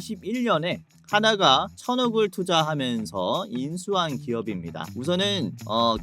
2021년에 하나가 1,000억을 투자하면서 인수한 기업입니다. 우선은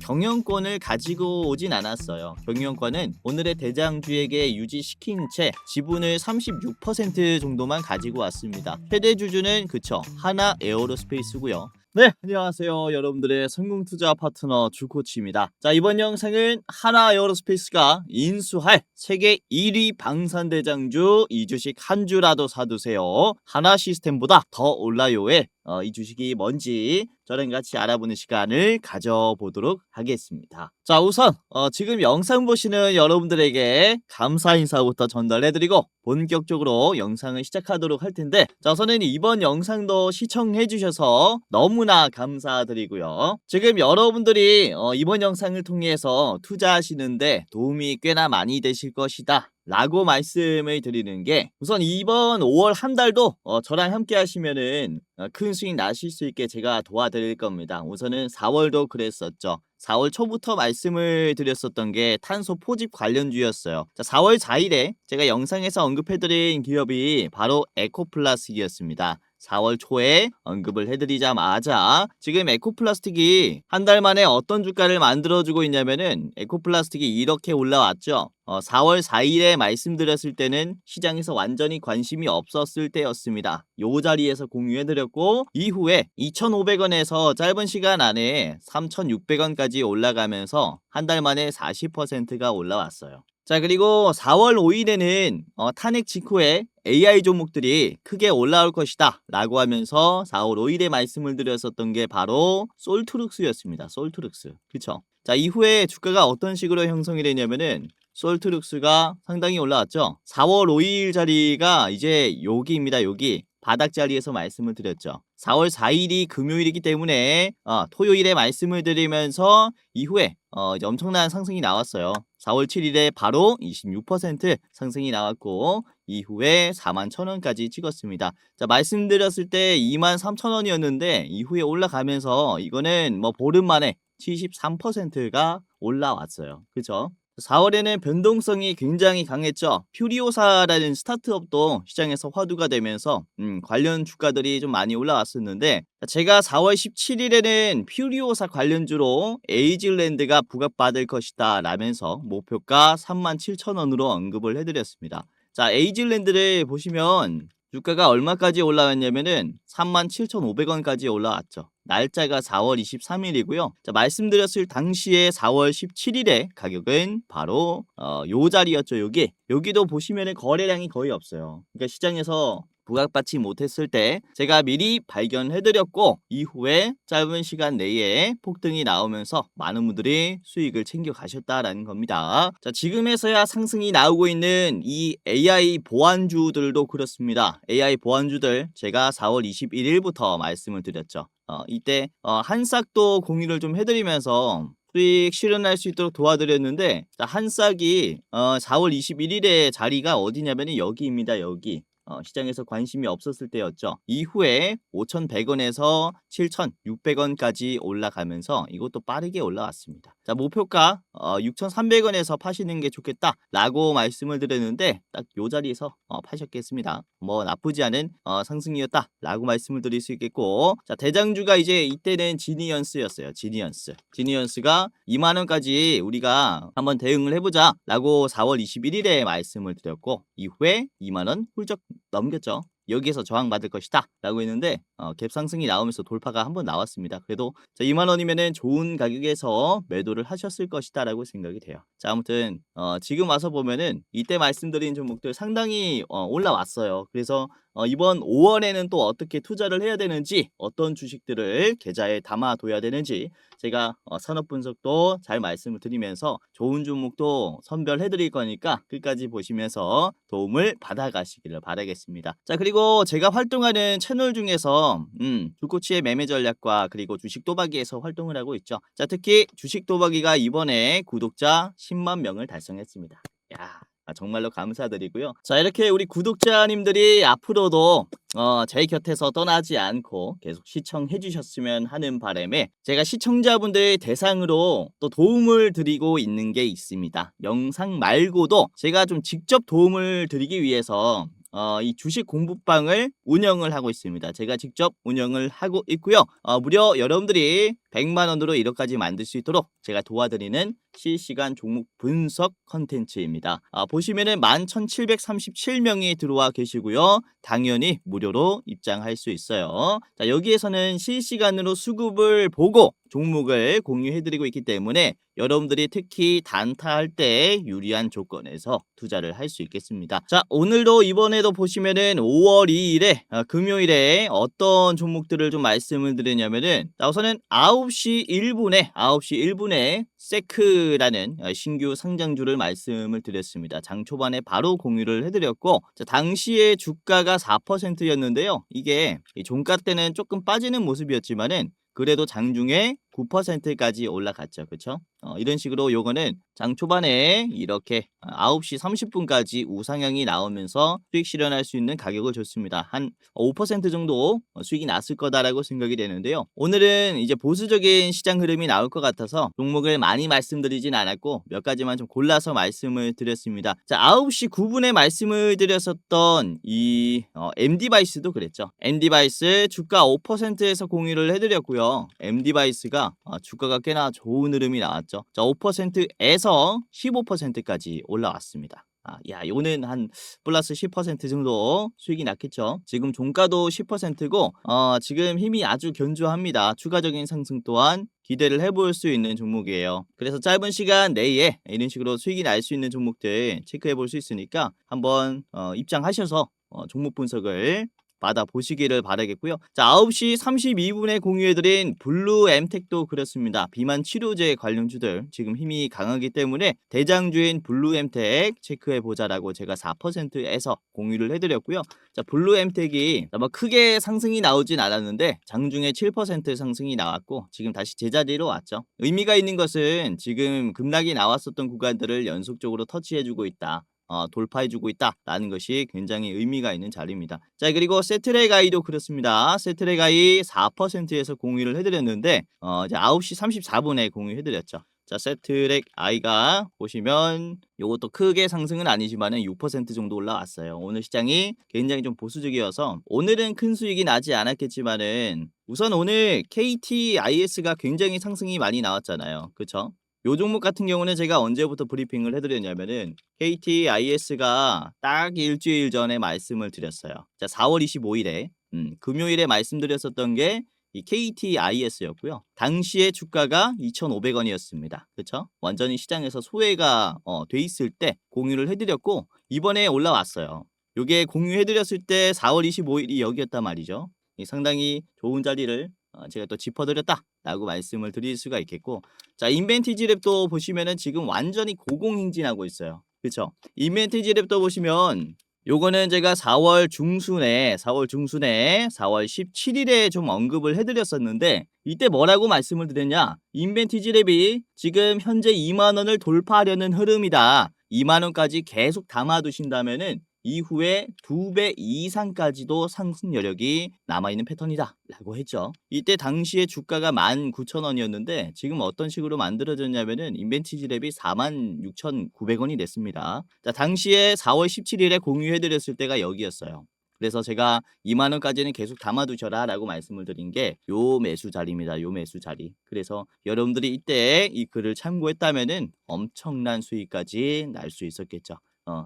경영권을 가지고 오진 않았어요. 경영권은 오늘의 대장주에게 유지시킨 채 지분을 36% 정도만 가지고 왔습니다. 최대 주주는 그쵸, 하나 에어로스페이스고요. 네, 안녕하세요. 여러분들의 성공투자 파트너 주코치입니다. 자, 이번 영상은 하나 에어로스페이스가 인수할 세계 1위 방산대장주 이 주식 한 주라도 사두세요. 하나 시스템보다 더 올라요에 이 주식이 뭔지 저랑 같이 알아보는 시간을 가져보도록 하겠습니다. 자, 우선 지금 영상 보시는 여러분들에게 감사 인사부터 전달해드리고 본격적으로 영상을 시작하도록 할 텐데, 자, 우선은 이번 영상도 시청해주셔서 너무나 감사드리고요. 지금 여러분들이 이번 영상을 통해서 투자하시는데 도움이 꽤나 많이 되실 것이다 라고 말씀을 드리는 게, 우선 이번 5월 한 달도 저랑 함께 하시면은 큰 수익 나실 수 있게 제가 도와드릴 겁니다. 우선은 4월도 그랬었죠. 4월 초부터 말씀을 드렸었던 게 탄소 포집 관련주였어요. 자, 4월 4일에 제가 영상에서 언급해드린 기업이 바로 에코플라스틱이었습니다. 4월 초에 언급을 해드리자마자 지금 에코플라스틱이 한 달 만에 어떤 주가를 만들어주고 있냐면은, 에코플라스틱이 이렇게 올라왔죠. 4월 4일에 말씀드렸을 때는 시장에서 완전히 관심이 없었을 때였습니다. 요 자리에서 공유해드렸고, 이후에 2,500원에서 짧은 시간 안에 3,600원까지 올라가면서 한 달 만에 40%가 올라왔어요. 자, 그리고 4월 5일에는 탄핵 직후에 AI 종목들이 크게 올라올 것이다 라고 하면서 4월 5일에 말씀을 드렸었던 게 바로 솔트룩스였습니다. 솔트룩스. 그쵸? 자, 이후에 주가가 어떤 식으로 형성이 되냐면은, 솔트룩스가 상당히 올라왔죠. 4월 5일 자리가 이제 여기입니다. 여기 바닥 자리에서 말씀을 드렸죠. 4월 4일이 금요일이기 때문에 토요일에 말씀을 드리면서 이후에 이제 엄청난 상승이 나왔어요. 4월 7일에 바로 26% 상승이 나왔고, 이후에 41,000원까지 찍었습니다. 자, 말씀드렸을 때 23,000원이었는데 이후에 올라가면서 이거는 뭐 보름 만에 73%가 올라왔어요. 그죠? 4월에는 변동성이 굉장히 강했죠. 퓨리오사라는 스타트업도 시장에서 화두가 되면서 관련 주가들이 좀 많이 올라왔었는데, 제가 4월 17일에는 퓨리오사 관련주로 에이즐랜드가 부각받을 것이다 라면서 목표가 37,000원으로 언급을 해드렸습니다. 자, 에이즐랜드를 보시면 주가가 얼마까지 올라왔냐면은 37,500원까지 올라왔죠. 날짜가 4월 23일이고요. 자, 말씀드렸을 당시에 4월 17일에 가격은 바로 요 자리였죠. 여기도 보시면은 거래량이 거의 없어요. 그러니까 시장에서 부각받지 못했을 때 제가 미리 발견해드렸고, 이후에 짧은 시간 내에 폭등이 나오면서 많은 분들이 수익을 챙겨 가셨다라는 겁니다. 자, 지금에서야 상승이 나오고 있는 이 AI 보안주들도 그렇습니다. AI 보안주들 제가 4월 21일부터 말씀을 드렸죠. 이때 한싹도 공유를 좀 해드리면서 수익 실현할 수 있도록 도와드렸는데, 한싹이 4월 21일에 자리가 어디냐면은 여기입니다. 여기. 시장에서 관심이 없었을 때였죠. 이후에 5,100원에서 7,600원까지 올라가면서 이것도 빠르게 올라왔습니다. 자, 목표가 6,300원에서 파시는 게 좋겠다 라고 말씀을 드렸는데, 딱 요 자리에서 파셨겠습니다. 뭐 나쁘지 않은 상승이었다 라고 말씀을 드릴 수 있겠고, 자, 대장주가 이제 이때는 지니언스였어요. 지니언스가 2만원까지 우리가 한번 대응을 해보자 라고 4월 21일에 말씀을 드렸고, 이후에 2만원 훌쩍 넘겼죠. 여기에서 저항받을 것이다 라고 했는데 갭 상승이 나오면서 돌파가 한번 나왔습니다. 그래도 2만원이면은 좋은 가격에서 매도를 하셨을 것이다 라고 생각이 돼요. 자, 아무튼 지금 와서 보면은 이때 말씀드린 종목들 상당히 올라왔어요. 그래서 이번 5월에는 또 어떻게 투자를 해야 되는지, 어떤 주식들을 계좌에 담아둬야 되는지 제가 산업 분석도 잘 말씀을 드리면서 좋은 종목도 선별해 드릴 거니까 끝까지 보시면서 도움을 받아가시기를 바라겠습니다. 자, 그리고 제가 활동하는 채널 중에서 주코치의 매매 전략과 그리고 주식 도박이에서 활동을 하고 있죠. 자, 특히 주식 도박이가 이번에 구독자 10만 명을 달성했습니다. 야, 정말로 감사드리고요. 자, 이렇게 우리 구독자님들이 앞으로도 제 곁에서 떠나지 않고 계속 시청해 주셨으면 하는 바람에 제가 시청자분들 대상으로 또 도움을 드리고 있는 게 있습니다. 영상 말고도 제가 좀 직접 도움을 드리기 위해서 이 주식 공부방을 운영을 하고 있습니다. 제가 직접 운영을 하고 있고요. 무려 여러분들이 100만 원으로 1억까지 만들 수 있도록 제가 도와드리는 실시간 종목 분석 컨텐츠입니다. 보시면은 11,737명이 들어와 계시고요. 당연히 무료로 입장할 수 있어요. 자, 여기에서는 실시간으로 수급을 보고 종목을 공유해드리고 있기 때문에 여러분들이 특히 단타할 때 유리한 조건에서 투자를 할 수 있겠습니다. 자, 오늘도 이번에도 보시면은 5월 2일에 금요일에 어떤 종목들을 좀 말씀을 드리냐면은 우선은 9시 1분에 세크라는 신규 상장주를 말씀을 드렸습니다. 장 초반에 바로 공유를 해드렸고, 자, 당시에 주가가 4%였는데요. 이게 종가 때는 조금 빠지는 모습이었지만은 그래도 장중에 9%까지 올라갔죠. 그렇죠? 이런 식으로 요거는 장 초반에 이렇게 9시 30분까지 우상향이 나오면서 수익 실현할 수 있는 가격을 줬습니다. 한 5% 정도 수익이 났을 거다라고 생각이 되는데요. 오늘은 이제 보수적인 시장 흐름이 나올 것 같아서 종목을 많이 말씀드리진 않았고 몇 가지만 좀 골라서 말씀을 드렸습니다. 자, 9시 9분에 말씀을 드렸었던 이 M디바이스도 그랬죠. M디바이스 주가 5%에서 공유를 해드렸고요. M디바이스가 주가가 꽤나 좋은 흐름이 나왔죠. 자, 5%에서 15%까지 올라왔습니다. 야, 요는 한 플러스 10% 정도 수익이 났겠죠. 지금 종가도 10%고 지금 힘이 아주 견조합니다. 추가적인 상승 또한 기대를 해볼 수 있는 종목이에요. 그래서 짧은 시간 내에 이런 식으로 수익이 날 수 있는 종목들 체크해 볼 수 있으니까 한번 입장하셔서 종목 분석을 받아보시기를 바라겠고요. 자, 9시 32분에 공유해드린 블루 엠텍도 그렇습니다. 비만 치료제 관련주들 지금 힘이 강하기 때문에 대장주인 블루 엠텍 체크해보자라고 제가 4%에서 공유를 해드렸고요. 자, 블루 엠텍이 뭐 크게 상승이 나오진 않았는데 장중에 7% 상승이 나왔고 지금 다시 제자리로 왔죠. 의미가 있는 것은 지금 급락이 나왔었던 구간들을 연속적으로 터치해주고 있다. 돌파해주고 있다라는 것이 굉장히 의미가 있는 자리입니다. 자, 그리고 세트레가이도 그렇습니다. 세트레가이 4%에서 공유를 해드렸는데 이제 9시 34분에 공유해드렸죠. 자, 세트렉 아이가 보시면 요것도 크게 상승은 아니지만은 6% 정도 올라왔어요. 오늘 시장이 굉장히 좀 보수적이어서 오늘은 큰 수익이 나지 않았겠지만은 우선 오늘 KTIS가 굉장히 상승이 많이 나왔잖아요. 그쵸? 요 종목 같은 경우는 제가 언제부터 브리핑을 해드렸냐면은 KTIS가 딱 일주일 전에 말씀을 드렸어요. 자, 4월 25일에 금요일에 말씀드렸었던 게 이 KTIS였고요. 당시에 주가가 2,500원이었습니다. 그렇죠? 완전히 시장에서 소외가 돼 있을 때 공유를 해드렸고 이번에 올라왔어요. 요게 공유해드렸을 때 4월 25일이 여기였단 말이죠. 상당히 좋은 자리를 제가 또 짚어드렸다라고 말씀을 드릴 수가 있겠고, 자, 인벤티지랩도 보시면은 지금 완전히 고공행진하고 있어요. 그렇죠? 인벤티지랩도 보시면 요거는 제가 4월 중순에 4월 17일에 좀 언급을 해드렸었는데 이때 뭐라고 말씀을 드렸냐? 인벤티지랩이 지금 현재 2만 원을 돌파하려는 흐름이다. 2만 원까지 계속 담아두신다면은 이후에 2배 이상까지도 상승 여력이 남아있는 패턴이다 라고 했죠. 이때 당시에 주가가 19,000원이었는데 지금 어떤 식으로 만들어졌냐면은 인벤티지랩이 46,900원이 됐습니다. 자, 당시에 4월 17일에 공유해드렸을 때가 여기였어요. 그래서 제가 2만 원까지는 계속 담아두셔라 라고 말씀을 드린 게 요 매수 자리입니다. 요 매수 자리. 그래서 여러분들이 이때 이 글을 참고했다면은 엄청난 수익까지 날 수 있었겠죠.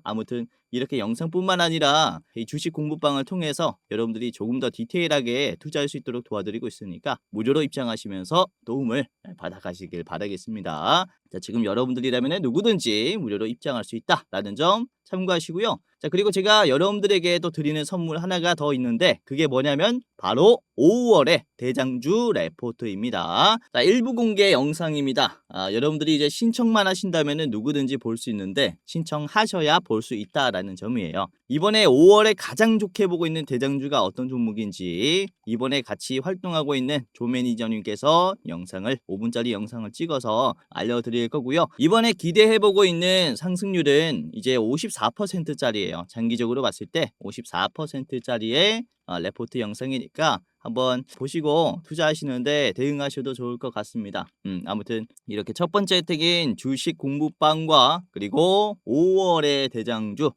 아무튼 이렇게 영상뿐만 아니라 이 주식 공부방을 통해서 여러분들이 조금 더 디테일하게 투자할 수 있도록 도와드리고 있으니까 무료로 입장하시면서 도움을 받아가시길 바라겠습니다. 자, 지금 여러분들이라면 누구든지 무료로 입장할 수 있다라는 점 참고하시고요. 자, 그리고 제가 여러분들에게 또 드리는 선물 하나가 더 있는데 그게 뭐냐면 바로 5월의 대장주 레포트입니다. 자, 일부 공개 영상입니다. 여러분들이 이제 신청만 하신다면 누구든지 볼 수 있는데 신청하셔야 볼 수 있다라는 점이에요. 이번에 5월에 가장 좋게 보고 있는 대장주가 어떤 종목인지 이번에 같이 활동하고 있는 조 매니저님께서 영상을 5분짜리 영상을 찍어서 알려드릴 거고요. 이번에 기대해보고 있는 상승률은 이제 54%짜리예요. 장기적으로 봤을 때 54%짜리의 레포트 영상이니까 한번 보시고 투자하시는데 대응하셔도 좋을 것 같습니다. 아무튼 이렇게 첫 번째 혜택인 주식 공부방과 그리고 5월의 대장주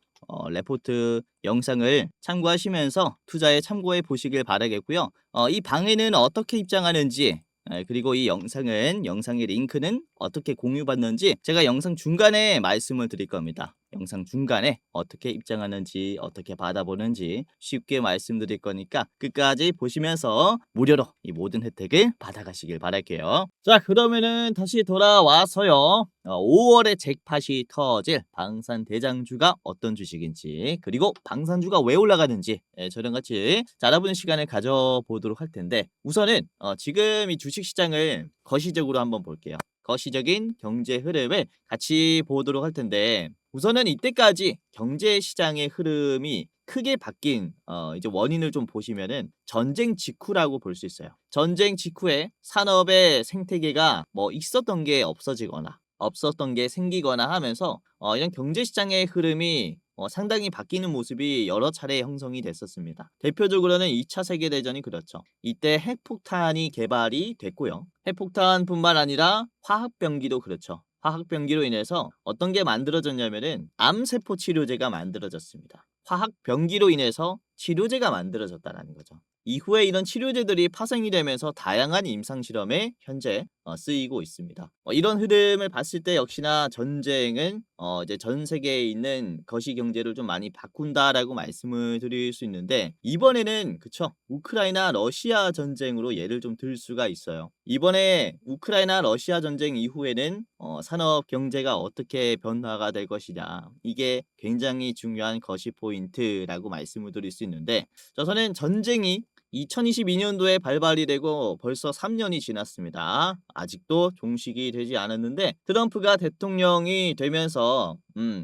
레포트 영상을 참고하시면서 투자에 참고해 보시길 바라겠고요. 이 방에는 어떻게 입장하는지 그리고 이 영상의 링크는 어떻게 공유받는지 제가 영상 중간에 말씀을 드릴 겁니다. 영상 중간에 어떻게 입장하는지 어떻게 받아보는지 쉽게 말씀드릴 거니까 끝까지 보시면서 무료로 이 모든 혜택을 받아가시길 바랄게요. 자, 그러면은 다시 돌아와서요. 5월에 잭팟이 터질 방산대장주가 어떤 주식인지 그리고 방산주가 왜 올라가는지 저랑 같이 알아보는 시간을 가져보도록 할 텐데 우선은 지금 이 주식시장을 거시적으로 한번 볼게요. 거시적인 경제 흐름을 같이 보도록 할 텐데 우선은 이때까지 경제 시장의 흐름이 크게 바뀐 이제 원인을 좀 보시면은 전쟁 직후라고 볼 수 있어요. 전쟁 직후에 산업의 생태계가 뭐 있었던 게 없어지거나 없었던 게 생기거나 하면서 이런 경제 시장의 흐름이 상당히 바뀌는 모습이 여러 차례 형성이 됐었습니다. 대표적으로는 2차 세계대전이 그렇죠. 이때 핵폭탄이 개발이 됐고요. 핵폭탄뿐만 아니라 화학병기도 그렇죠. 화학병기로 인해서 어떤 게 만들어졌냐면은 암세포 치료제가 만들어졌습니다. 화학병기로 인해서 치료제가 만들어졌다는 거죠. 이후에 이런 치료제들이 파생이 되면서 다양한 임상실험에 현재 쓰이고 있습니다. 이런 흐름을 봤을 때 역시나 전쟁은 이제 전 세계에 있는 거시경제를 좀 많이 바꾼다라고 말씀을 드릴 수 있는데 이번에는 그쵸 우크라이나 러시아 전쟁으로 예를 좀 들 수가 있어요. 이번에 우크라이나 러시아 전쟁 이후에는 산업 경제가 어떻게 변화가 될 것이냐 이게 굉장히 중요한 거시 포인트라고 말씀을 드릴 수 있는데 저는 전쟁이 2022년도에 발발이 되고 벌써 3년이 지났습니다. 아직도 종식이 되지 않았는데 트럼프가 대통령이 되면서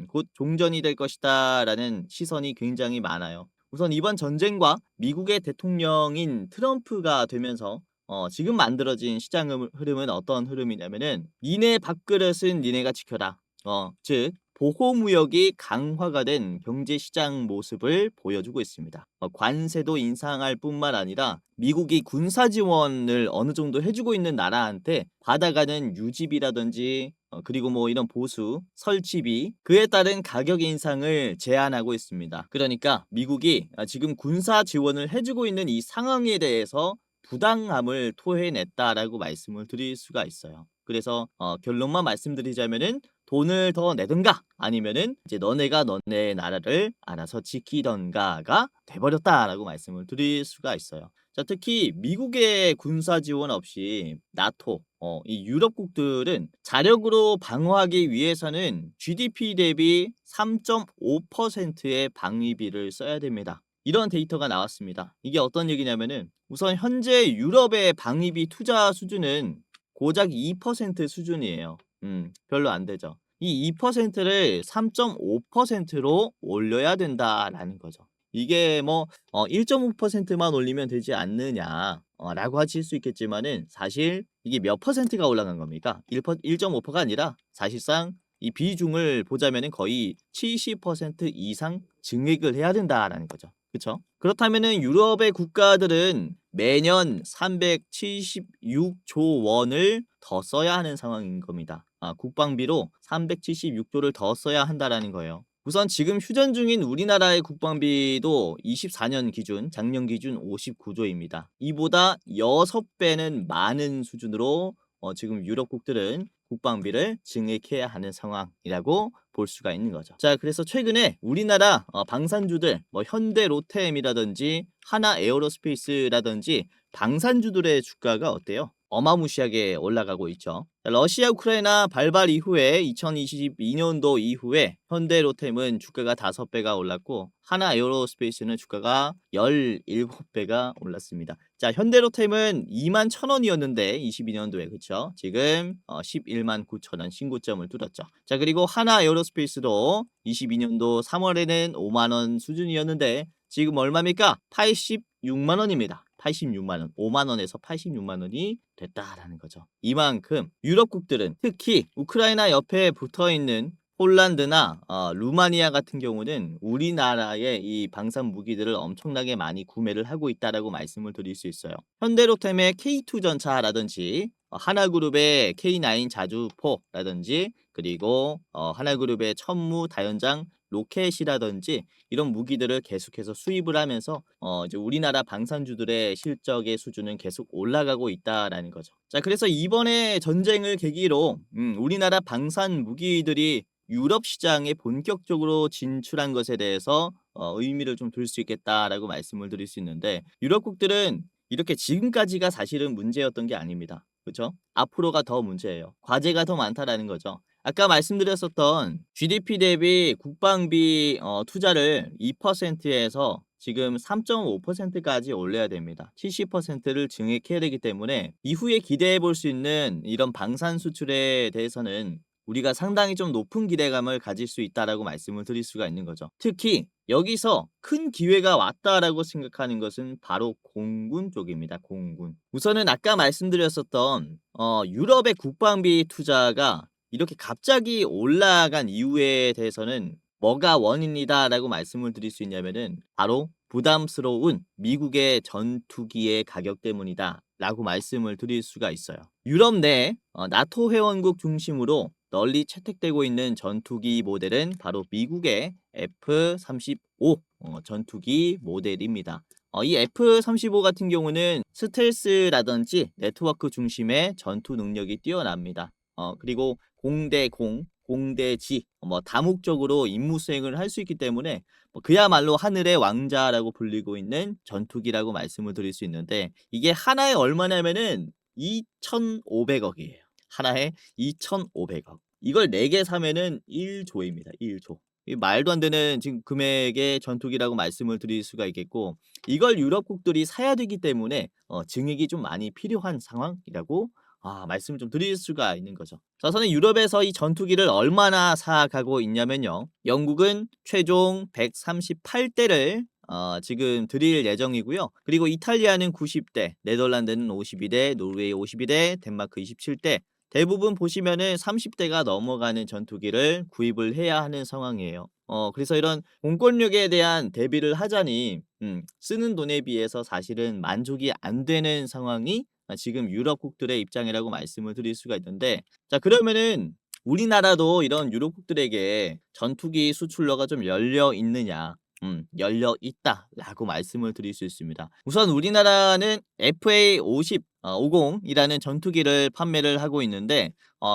곧 종전이 될 것이다 라는 시선이 굉장히 많아요. 우선 이번 전쟁과 미국의 대통령인 트럼프가 되면서 지금 만들어진 시장 흐름은 어떤 흐름이냐면은 니네 밥그릇은 니네가 지켜라. 즉 보호무역이 강화가 된 경제시장 모습을 보여주고 있습니다. 관세도 인상할 뿐만 아니라 미국이 군사 지원을 어느 정도 해주고 있는 나라한테 받아가는 유지비라든지 그리고 뭐 이런 보수, 설치비 그에 따른 가격 인상을 제한하고 있습니다. 그러니까 미국이 지금 군사 지원을 해주고 있는 이 상황에 대해서 부당함을 토해냈다라고 말씀을 드릴 수가 있어요. 그래서 결론만 말씀드리자면은 돈을 더 내든가 아니면은 이제 너네가 너네 나라를 알아서 지키던가가 돼버렸다라고 말씀을 드릴 수가 있어요. 자, 특히 미국의 군사 지원 없이 나토, 이 유럽국들은 자력으로 방어하기 위해서는 GDP 대비 3.5%의 방위비를 써야 됩니다. 이런 데이터가 나왔습니다. 이게 어떤 얘기냐면은 우선 현재 유럽의 방위비 투자 수준은 고작 2% 수준이에요. 별로 안 되죠. 이 2%를 3.5%로 올려야 된다라는 거죠. 이게 뭐 1.5%만 올리면 되지 않느냐 라고 하실 수 있겠지만은 사실 이게 몇 퍼센트가 올라간 겁니까? 1.5%가 아니라 사실상 이 비중을 보자면은 거의 70% 이상 증액을 해야 된다라는 거죠. 그쵸? 그렇다면은 유럽의 국가들은 매년 376조 원을 더 써야 하는 상황인 겁니다. 국방비로 376조를 더 써야 한다라는 거예요. 우선 지금 휴전 중인 우리나라의 국방비도 24년 기준, 작년 기준 59조입니다. 이보다 6배는 많은 수준으로 지금 유럽국들은 국방비를 증액해야 하는 상황이라고 볼 수가 있는 거죠. 자, 그래서 최근에 우리나라 방산주들 뭐 현대 로템이라든지 하나 에어로스페이스라든지 방산주들의 주가가 어때요? 어마무시하게 올라가고 있죠. 러시아 우크라이나 발발 이후에 2022년도 이후에 현대로템은 주가가 5배가 올랐고 하나 에어로스페이스는 주가가 17배가 올랐습니다. 자, 현대로템은 21,000원이었는데 22년도에 그쵸? 지금 11만 9천원 신고점을 뚫었죠. 자, 그리고 하나 에어로스페이스도 22년도 3월에는 5만원 수준이었는데 지금 얼마입니까? 86만원입니다. 86만원, 5만원에서 86만원이 됐다라는 거죠. 이만큼 유럽국들은 특히 우크라이나 옆에 붙어있는 폴란드나 루마니아 같은 경우는 우리나라의 이 방산 무기들을 엄청나게 많이 구매를 하고 있다라고 말씀을 드릴 수 있어요. 현대로템의 K2 전차라든지 하나그룹의 K9 자주포라든지 그리고 하나그룹의 천무 다연장 로켓이라든지 이런 무기들을 계속해서 수입을 하면서 이제 우리나라 방산주들의 실적의 수준은 계속 올라가고 있다라는 거죠. 자, 그래서 이번에 전쟁을 계기로 우리나라 방산 무기들이 유럽 시장에 본격적으로 진출한 것에 대해서 의미를 좀 둘 수 있겠다라고 말씀을 드릴 수 있는데, 유럽국들은 이렇게 지금까지가 사실은 문제였던 게 아닙니다. 그렇죠? 앞으로가 더 문제예요. 과제가 더 많다라는 거죠. 아까 말씀드렸었던 GDP 대비 국방비 투자를 2%에서 지금 3.5%까지 올려야 됩니다. 70%를 증액해야 되기 때문에 이후에 기대해 볼 수 있는 이런 방산 수출에 대해서는 우리가 상당히 좀 높은 기대감을 가질 수 있다라고 말씀을 드릴 수가 있는 거죠. 특히 여기서 큰 기회가 왔다라고 생각하는 것은 바로 공군 쪽입니다. 공군. 우선은 아까 말씀드렸었던 유럽의 국방비 투자가 이렇게 갑자기 올라간 이유에 대해서는 뭐가 원인이다라고 말씀을 드릴 수 있냐면은 바로 부담스러운 미국의 전투기의 가격 때문이다라고 말씀을 드릴 수가 있어요. 유럽 내 나토 회원국 중심으로 널리 채택되고 있는 전투기 모델은 바로 미국의 F-35 전투기 모델입니다. 이 F-35 같은 경우는 스텔스라든지 네트워크 중심의 전투 능력이 뛰어납니다. 그리고 공대공, 공대지, 다목적으로 임무 수행을 할 수 있기 때문에 그야말로 하늘의 왕자라고 불리고 있는 전투기라고 말씀을 드릴 수 있는데, 이게 하나에 얼마냐면은 2,500억이에요. 하나에 2,500억. 이걸 4개 사면은 1조입니다. 1조. 이 말도 안 되는 지금 금액의 전투기라고 말씀을 드릴 수가 있겠고, 이걸 유럽국들이 사야 되기 때문에 증액이 좀 많이 필요한 상황이라고 말씀을 좀 드릴 수가 있는 거죠. 자, 저는 유럽에서 이 전투기를 얼마나 사가고 있냐면요. 영국은 최종 138대를 지금 드릴 예정이고요. 그리고 이탈리아는 90대, 네덜란드는 52대, 노르웨이 52대, 덴마크 27대. 대부분 보시면은 30대가 넘어가는 전투기를 구입을 해야 하는 상황이에요. 그래서 이런 공권력에 대한 대비를 하자니 쓰는 돈에 비해서 사실은 만족이 안 되는 상황이 지금 유럽국들의 입장이라고 말씀을 드릴 수가 있는데, 자, 그러면은 우리나라도 이런 유럽국들에게 전투기 수출로가 좀 열려 있느냐? 열려 있다라고 말씀을 드릴 수 있습니다. 우선 우리나라는 FA50 50이라는 전투기를 판매를 하고 있는데,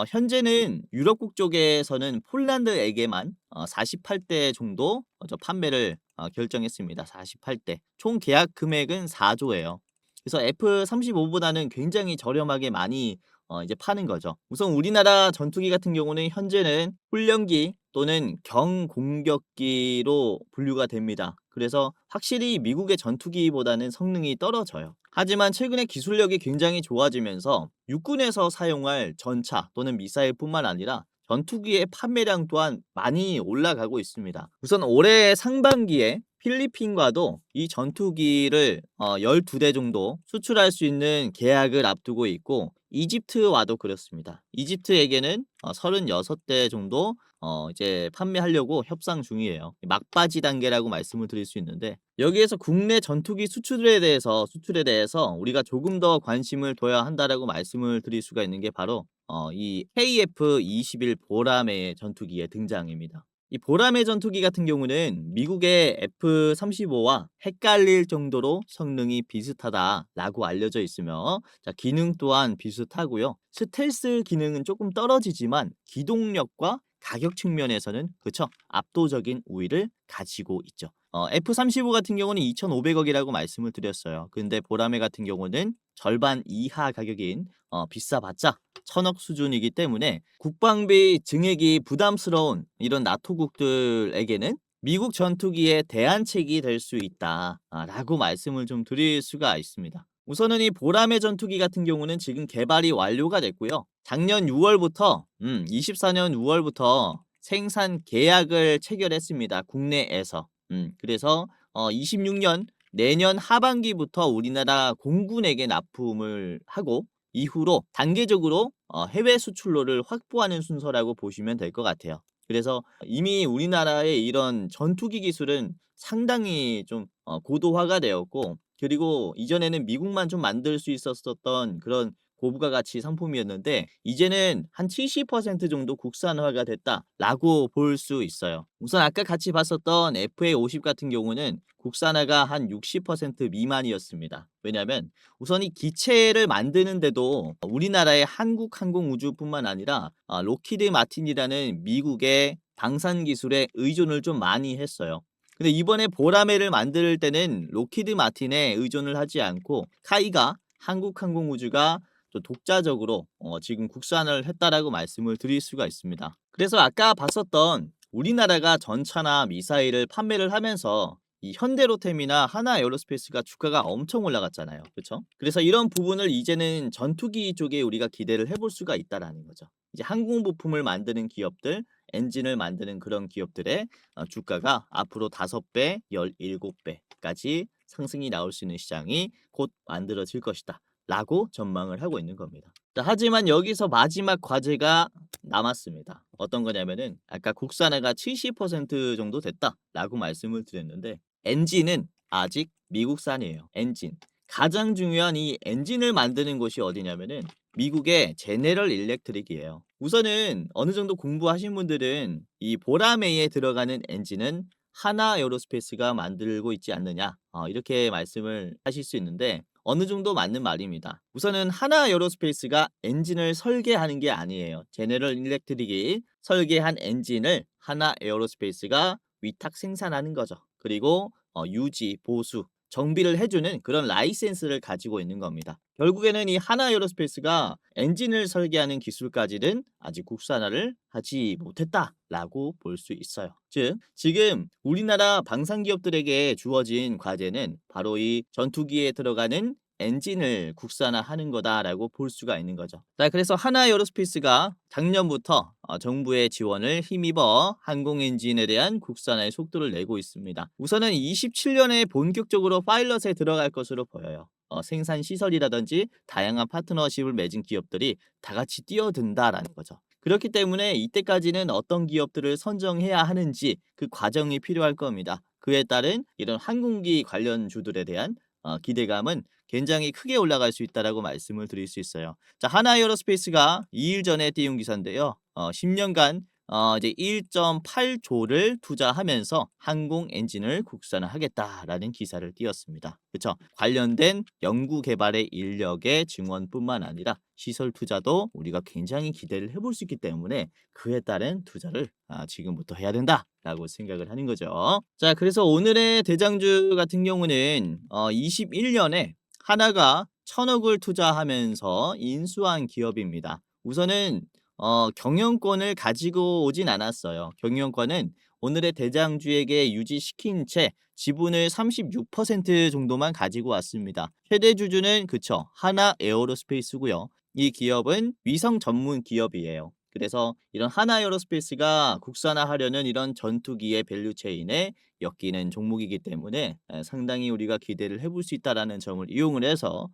현재는 유럽국 쪽에서는 폴란드에게만 48대 정도 판매를 결정했습니다. 48대. 총 계약 금액은 4조예요. 그래서 F-35보다는 굉장히 저렴하게 많이 이제 파는 거죠. 우선 우리나라 전투기 같은 경우는 현재는 훈련기 또는 경공격기로 분류가 됩니다. 그래서 확실히 미국의 전투기보다는 성능이 떨어져요. 하지만 최근에 기술력이 굉장히 좋아지면서 육군에서 사용할 전차 또는 미사일뿐만 아니라 전투기의 판매량 또한 많이 올라가고 있습니다. 우선 올해 상반기에 필리핀과도 이 전투기를 12대 정도 수출할 수 있는 계약을 앞두고 있고, 이집트와도 그렇습니다. 이집트에게는 36대 정도 이제 판매하려고 협상 중이에요. 막바지 단계라고 말씀을 드릴 수 있는데, 여기에서 국내 전투기 수출에 대해서 우리가 조금 더 관심을 둬야 한다라고 말씀을 드릴 수가 있는 게 바로 이 KF-21 보라매 전투기의 등장입니다. 이 보라매 전투기 같은 경우는 미국의 F-35와 헷갈릴 정도로 성능이 비슷하다라고 알려져 있으며, 자, 기능 또한 비슷하고요. 스텔스 기능은 조금 떨어지지만 기동력과 가격 측면에서는 그쵸, 압도적인 우위를 가지고 있죠. F-35 같은 경우는 2,500억이라고 말씀을 드렸어요. 근데 보라매 같은 경우는 절반 이하 가격인 비싸봤자 1,000억 수준이기 때문에 국방비 증액이 부담스러운 이런 나토국들에게는 미국 전투기의 대안책이 될 수 있다라고 말씀을 좀 드릴 수가 있습니다. 우선은 이 보라매 전투기 같은 경우는 지금 개발이 완료가 됐고요. 작년 6월부터 24년 6월부터 생산 계약을 체결했습니다. 국내에서. 그래서 26년 내년 하반기부터 우리나라 공군에게 납품을 하고, 이후로 단계적으로 해외 수출로를 확보하는 순서라고 보시면 될 것 같아요. 그래서 이미 우리나라의 이런 전투기 기술은 상당히 좀 고도화가 되었고, 그리고 이전에는 미국만 좀 만들 수 있었던 그런 고부가 가치 상품이었는데 이제는 한 70% 정도 국산화가 됐다라고 볼 수 있어요. 우선 아까 같이 봤었던 FA50 같은 경우는 국산화가 한 60% 미만이었습니다. 왜냐하면 우선 이 기체를 만드는데도 우리나라의 한국항공우주뿐만 아니라 로키드 마틴이라는 미국의 방산 기술에 의존을 좀 많이 했어요. 근데 이번에 보라매를 만들 때는 로키드 마틴에 의존을 하지 않고 카이가 한국항공우주가 또 독자적으로 지금 국산을 했다라고 말씀을 드릴 수가 있습니다. 그래서 아까 봤었던 우리나라가 전차나 미사일을 판매를 하면서 이 현대로템이나 하나에어로스페이스가 주가가 엄청 올라갔잖아요. 그렇죠? 그래서 이런 부분을 이제는 전투기 쪽에 우리가 기대를 해볼 수가 있다라는 거죠. 이제 항공 부품을 만드는 기업들, 엔진을 만드는 그런 기업들의 주가가 앞으로 5배, 17배까지 상승이 나올 수 있는 시장이 곧 만들어질 것이다 라고 전망을 하고 있는 겁니다. 자, 하지만 여기서 마지막 과제가 남았습니다. 어떤 거냐면은 아까 국산화가 70% 정도 됐다라고 말씀을 드렸는데 엔진은 아직 미국산이에요. 엔진. 가장 중요한 이 엔진을 만드는 곳이 어디냐면은 미국의 제네럴 일렉트릭이에요. 우선은 어느 정도 공부하신 분들은 이 보라매에 들어가는 엔진은 하나 에어로스페이스가 만들고 있지 않느냐 이렇게 말씀을 하실 수 있는데 어느 정도 맞는 말입니다. 우선은 하나 에어로스페이스가 엔진을 설계하는 게 아니에요. 제네럴 일렉트릭이 설계한 엔진을 하나 에어로스페이스가 위탁 생산하는 거죠. 그리고 유지, 보수, 정비를 해주는 그런 라이센스를 가지고 있는 겁니다. 결국에는 이 하나 에어로스페이스가 엔진을 설계하는 기술까지는 아직 국산화를 하지 못했다라고 볼 수 있어요. 즉, 지금 우리나라 방산기업들에게 주어진 과제는 바로 이 전투기에 들어가는 엔진을 국산화하는 거다라고 볼 수가 있는 거죠. 자, 그래서 하나 에어로스페이스가 작년부터 정부의 지원을 힘입어 항공 엔진에 대한 국산화의 속도를 내고 있습니다. 우선은 27년에 본격적으로 파일럿에 들어갈 것으로 보여요. 생산 시설이라든지 다양한 파트너십을 맺은 기업들이 다 같이 뛰어든다라는 거죠. 그렇기 때문에 이때까지는 어떤 기업들을 선정해야 하는지 그 과정이 필요할 겁니다. 그에 따른 이런 항공기 관련주들에 대한 기대감은 굉장히 크게 올라갈 수 있다라고 말씀을 드릴 수 있어요. 자, 하나에어로스페이스가 2일 전에 띄운 기사인데요. 10년간 이제 1.8조를 투자하면서 항공 엔진을 국산화하겠다라는 기사를 띄웠습니다. 그렇죠? 관련된 연구 개발의 인력의 증원뿐만 아니라 시설 투자도 우리가 굉장히 기대를 해볼 수 있기 때문에 그에 따른 투자를 지금부터 해야 된다라고 생각을 하는 거죠. 자, 그래서 오늘의 대장주 같은 경우는 21년에 하나가 1,000억을 투자하면서 인수한 기업입니다. 우선은 경영권을 가지고 오진 않았어요. 경영권은 오늘의 대장주에게 유지시킨 채 지분을 36% 정도만 가지고 왔습니다. 최대 주주는 그쵸, 하나 에어로스페이스고요. 이 기업은 위성 전문 기업이에요. 그래서 이런 하나 에어로스페이스가 국산화하려는 이런 전투기의 밸류체인에 엮이는 종목이기 때문에 상당히 우리가 기대를 해볼 수 있다는 점을 이용을 해서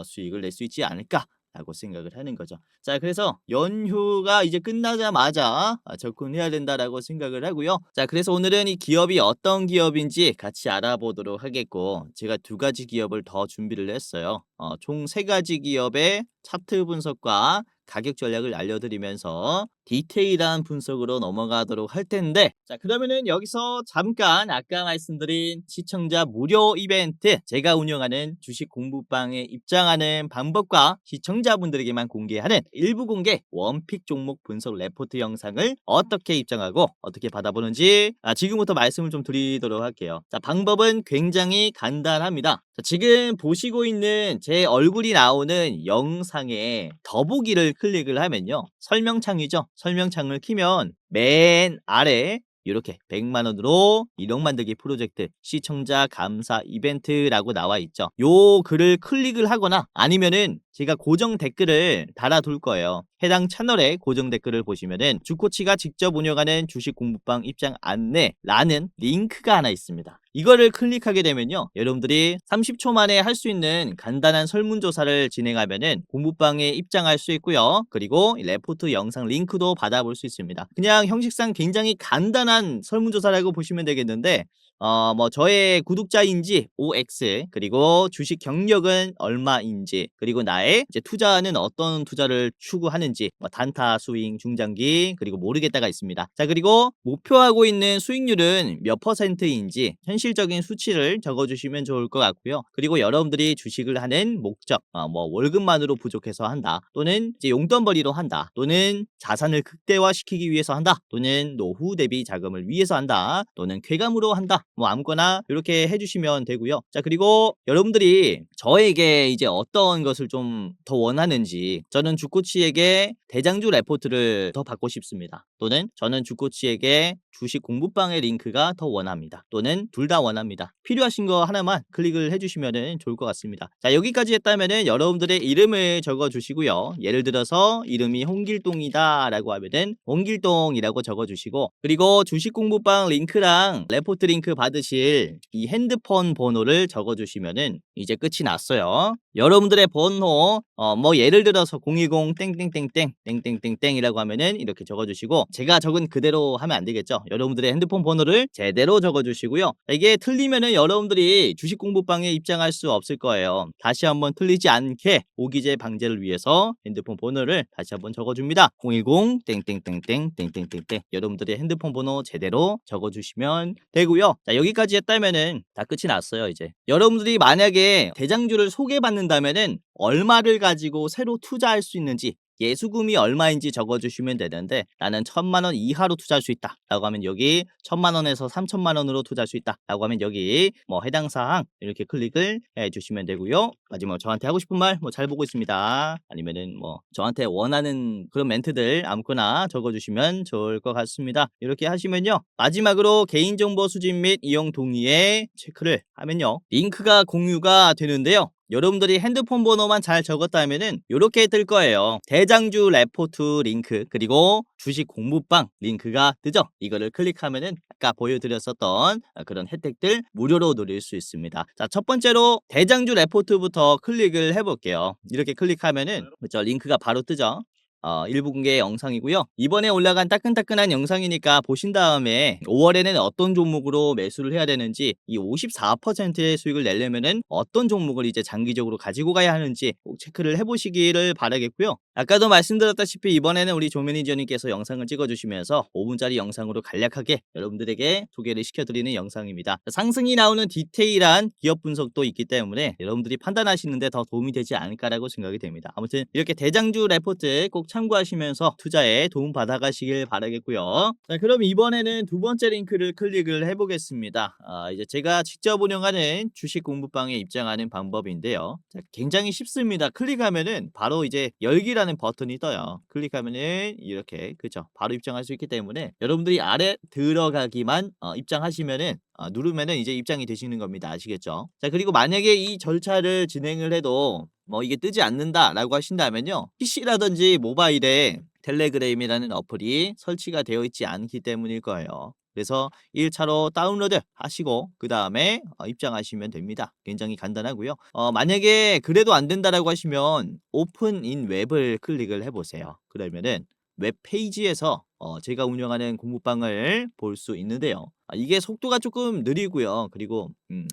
수익을 낼 수 있지 않을까라고 생각을 하는 거죠. 자, 그래서 연휴가 이제 끝나자마자 접근해야 된다라고 생각을 하고요. 자, 그래서 오늘은 이 기업이 어떤 기업인지 같이 알아보도록 하겠고 제가 2가지 기업을 더 준비를 했어요. 총 3가지 기업의 차트 분석과 가격 전략을 알려드리면서 디테일한 분석으로 넘어가도록 할 텐데 자, 그러면은 여기서 잠깐 아까 말씀드린 시청자 무료 이벤트 제가 운영하는 주식 공부방에 입장하는 방법과 시청자분들에게만 공개하는 일부 공개 원픽 종목 분석 레포트 영상을 어떻게 입장하고 어떻게 받아보는지 지금부터 말씀을 좀 드리도록 할게요. 자, 방법은 굉장히 간단합니다. 자, 지금 보시고 있는 제 얼굴이 나오는 영상에 더보기를 클릭을 하면요. 설명창이죠. 설명창을 키면 맨 아래 이렇게 100만 원으로 1억 만들기 프로젝트 시청자 감사 이벤트라고 나와 있죠. 요 글을 클릭을 하거나 아니면은 제가 고정 댓글을 달아둘 거예요. 해당 채널의 고정 댓글을 보시면은 주코치가 직접 운영하는 주식 공부방 입장 안내라는 링크가 하나 있습니다. 이거를 클릭하게 되면요. 여러분들이 30초 만에 할 수 있는 간단한 설문조사를 진행하면은 공부방에 입장할 수 있고요. 그리고 레포트 영상 링크도 받아볼 수 있습니다. 그냥 형식상 굉장히 간단한 설문조사라고 보시면 되겠는데 뭐 저의 구독자인지 OX, 그리고 주식 경력은 얼마인지, 그리고 나의 이제 투자는 어떤 투자를 추구하는지, 뭐 단타, 스윙, 중장기, 그리고 모르겠다가 있습니다. 자, 그리고 목표하고 있는 수익률은 몇 %인지 현실적인 수치를 적어주시면 좋을 것 같고요. 그리고 여러분들이 주식을 하는 목적, 뭐 월급만으로 부족해서 한다, 또는 이제 용돈벌이로 한다, 또는 자산을 극대화시키기 위해서 한다, 또는 노후 대비 자금을 위해서 한다, 또는 쾌감으로 한다, 뭐 아무거나 이렇게 해주시면 되고요. 자, 그리고 여러분들이 저에게 이제 어떤 것을 좀 더 원하는지, 저는 주코치에게 대장주 레포트를 더 받고 싶습니다, 또는 저는 주코치에게 주식 공부방의 링크가 더 원합니다, 또는 둘 다 원합니다. 필요하신 거 하나만 클릭을 해주시면 좋을 것 같습니다. 자, 여기까지 했다면은 여러분들의 이름을 적어 주시고요. 예를 들어서 이름이 홍길동이다 라고 하면은 홍길동이라고 적어 주시고, 그리고 주식 공부방 링크랑 레포트 링크 받으실 이 핸드폰 번호를 적어 주시면은 이제 끝이 났어요. 여러분들의 번호, 뭐 예를 들어서 010 땡땡땡땡 땡땡땡땡이라고 하면은 이렇게 적어 주시고, 제가 적은 그대로 하면 안 되겠죠. 여러분들의 핸드폰 번호를 제대로 적어 주시고요. 이게 틀리면은 여러분들이 주식 공부방에 입장할 수 없을 거예요. 다시 한번 틀리지 않게 오기제 방지를 위해서 핸드폰 번호를 다시 한번 적어 줍니다. 010 땡땡땡땡 땡땡땡땡. 여러분들의 핸드폰 번호 제대로 적어 주시면 되고요. 자, 여기까지 했다면은 다 끝이 났어요, 이제. 여러분들이 만약에 대장주를 소개받는다면은 얼마를 가지고 새로 투자할 수 있는지, 예수금이 얼마인지 적어주시면 되는데, 나는 1,000만 원 이하로 투자할 수 있다 라고 하면 여기 1,000만 원에서 3,000만 원으로 투자할 수 있다 라고 하면 여기 뭐 해당 사항 이렇게 클릭을 해주시면 되고요. 마지막으로 저한테 하고 싶은 말, 뭐 잘 보고 있습니다, 아니면은 뭐 저한테 원하는 그런 멘트들 아무거나 적어주시면 좋을 것 같습니다. 이렇게 하시면요, 마지막으로 개인정보 수집 및 이용 동의에 체크를 하면요, 링크가 공유가 되는데요, 여러분들이 핸드폰 번호만 잘 적었다면은 이렇게 뜰 거예요. 대장주 레포트 링크, 그리고 주식 공부방 링크가 뜨죠. 이거를 클릭하면은 아까 보여드렸었던 그런 혜택들 무료로 누릴 수 있습니다. 자, 첫 번째로 대장주 레포트부터 클릭을 해볼게요. 이렇게 클릭하면은 그죠, 링크가 바로 뜨죠. 1부 공개 영상이고요. 이번에 올라간 따끈따끈한 영상이니까 보신 다음에 5월에는 어떤 종목으로 매수를 해야 되는지, 이 54%의 수익을 내려면은 어떤 종목을 이제 장기적으로 가지고 가야 하는지 꼭 체크를 해보시기를 바라겠고요. 아까도 말씀드렸다시피 이번에는 우리 조 매니저님께서 영상을 찍어주시면서 5분짜리 영상으로 간략하게 여러분들에게 소개를 시켜드리는 영상입니다. 상승이 나오는 디테일한 기업 분석도 있기 때문에 여러분들이 판단하시는데 더 도움이 되지 않을까라고 생각이 됩니다. 아무튼 이렇게 대장주 레포트 꼭 참고하시면서 투자에 도움 받아가시길 바라겠고요. 자, 그럼 이번에는 두 번째 링크를 클릭을 해보겠습니다. 이제 제가 직접 운영하는 주식 공부방에 입장하는 방법인데요. 자, 굉장히 쉽습니다. 클릭하면은 바로 이제 열기라는 버튼이 떠요. 클릭하면은 이렇게, 그죠, 바로 입장할 수 있기 때문에 여러분들이 아래 들어가기만 입장하시면은 누르면은 이제 입장이 되시는 겁니다. 아시겠죠? 자, 그리고 만약에 이 절차를 진행을 해도 뭐 이게 뜨지 않는다라고 하신다면요, PC라든지 모바일에 텔레그램이라는 어플이 설치가 되어 있지 않기 때문일 거예요. 그래서 1차로 다운로드 하시고 그 다음에 입장하시면 됩니다. 굉장히 간단하고요. 만약에 그래도 안 된다라고 하시면 오픈 인 웹을 클릭을 해보세요. 그러면은 웹 페이지에서 제가 운영하는 공부방을 볼 수 있는데요. 이게 속도가 조금 느리고요. 그리고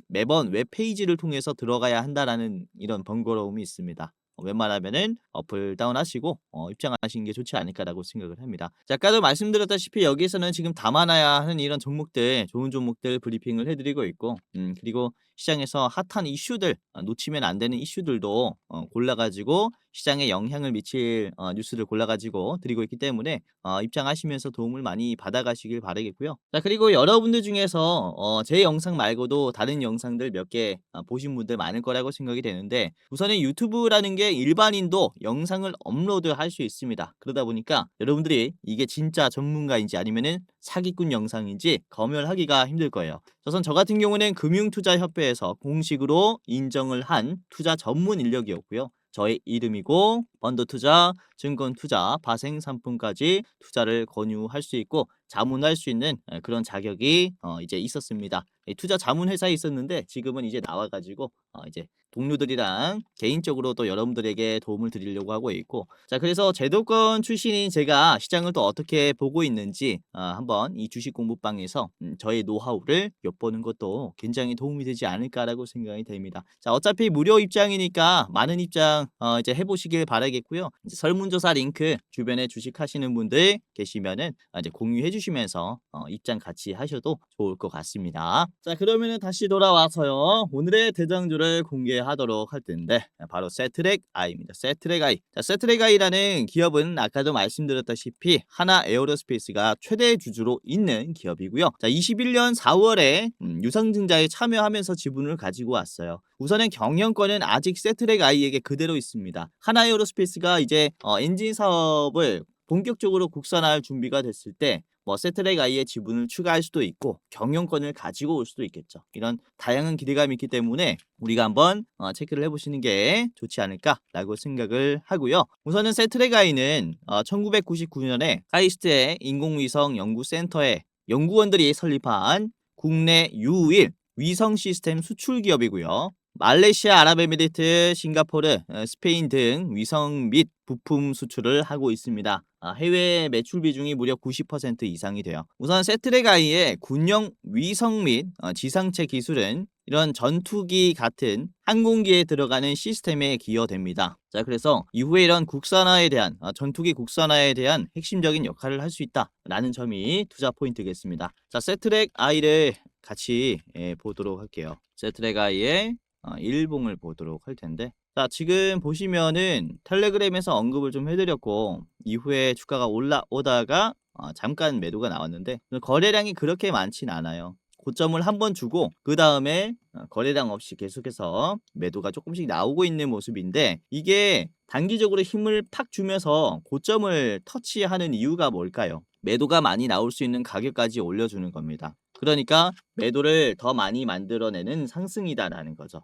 매번 웹 페이지를 통해서 들어가야 한다라는 이런 번거로움이 있습니다. 웬만하면은 어플 다운하시고 입장하시는 게 좋지 않을까라고 생각을 합니다. 자, 아까도 말씀드렸다시피 여기서는 지금 담아놔야 하는 이런 종목들, 좋은 종목들 브리핑을 해드리고 있고, 그리고 시장에서 핫한 이슈들, 놓치면 안 되는 이슈들도 골라가지고 시장에 영향을 미칠 뉴스를 골라가지고 드리고 있기 때문에 입장하시면서 도움을 많이 받아가시길 바라겠고요. 자, 그리고 여러분들 중에서 제 영상 말고도 다른 영상들 몇 개 보신 분들 많을 거라고 생각이 되는데, 우선은 유튜브라는 게 일반인도 영상을 업로드할 수 있습니다. 그러다 보니까 여러분들이 이게 진짜 전문가인지 아니면은 사기꾼 영상인지 검열하기가 힘들 거예요. 우선 저 같은 경우는 금융투자협회에서 공식으로 인정을 한 투자 전문 인력이었고요. 저의 이름이고 펀드 투자 증권 투자, 파생 상품까지 투자를 권유할 수 있고 자문할 수 있는 그런 자격이 이제 있었습니다. 투자 자문 회사에 있었는데 지금은 이제 나와 가지고 이제 동료들이랑 개인적으로 또 여러분들에게 도움을 드리려고 하고 있고, 자 그래서 제도권 출신인 제가 시장을 또 어떻게 보고 있는지 한번 이 주식 공부방에서 저의 노하우를 엿보는 것도 굉장히 도움이 되지 않을까라고 생각이 됩니다. 자 어차피 무료 입장이니까 많은 입장 이제 해보시길 바라겠고요. 이제 설문조사 링크 주변에 주식 하시는 분들 계시면은 이제 공유해 주시면서 입장 같이 하셔도 좋을 것 같습니다. 자 그러면은 다시 돌아와서요, 오늘의 대장주를 공개하도록 할 텐데 바로 세트랙 I입니다. 세트랙 I. 자 세트랙 I라는 기업은 아까도 말씀드렸다시피 하나 에어로스페이스가 최대 주주로 있는 기업이고요. 자 21년 4월에 유상증자에 참여하면서 지분을 가지고 왔어요. 우선은 경영권은 아직 세트랙 I에게 그대로 있습니다. 하나 에어로스페이스가 이제 엔진 사업을 본격적으로 국산화할 준비가 됐을 때 세트랙 I의 지분을 추가할 수도 있고 경영권을 가지고 올 수도 있겠죠. 이런 다양한 기대감이 있기 때문에 우리가 한번 체크를 해보시는 게 좋지 않을까라고 생각을 하고요. 우선은 세트랙 I는 1999년에 카이스트의 인공위성 연구센터에 연구원들이 설립한 국내 유일 위성 시스템 수출 기업이고요. 말레이시아, 아랍에미리트, 싱가포르, 스페인 등 위성 및 부품 수출을 하고 있습니다. 해외 매출 비중이 무려 90% 이상이 돼요. 우선 세트랙 I의 군용 위성 및 지상체 기술은 이런 전투기 같은 항공기에 들어가는 시스템에 기여됩니다. 자 그래서 이후에 이런 국산화에 대한 전투기 국산화에 대한 핵심적인 역할을 할 수 있다라는 점이 투자 포인트겠습니다. 자 세트랙 I를 같이 보도록 할게요. 세트랙 I의 일봉을 보도록 할 텐데, 자 지금 보시면은 텔레그램에서 언급을 좀 해드렸고 이후에 주가가 올라오다가 잠깐 매도가 나왔는데 거래량이 그렇게 많진 않아요. 고점을 한번 주고 그 다음에 거래량 없이 계속해서 매도가 조금씩 나오고 있는 모습인데, 이게 단기적으로 힘을 팍 주면서 고점을 터치하는 이유가 뭘까요? 매도가 많이 나올 수 있는 가격까지 올려주는 겁니다. 그러니까 매도를 더 많이 만들어내는 상승이다라는 거죠.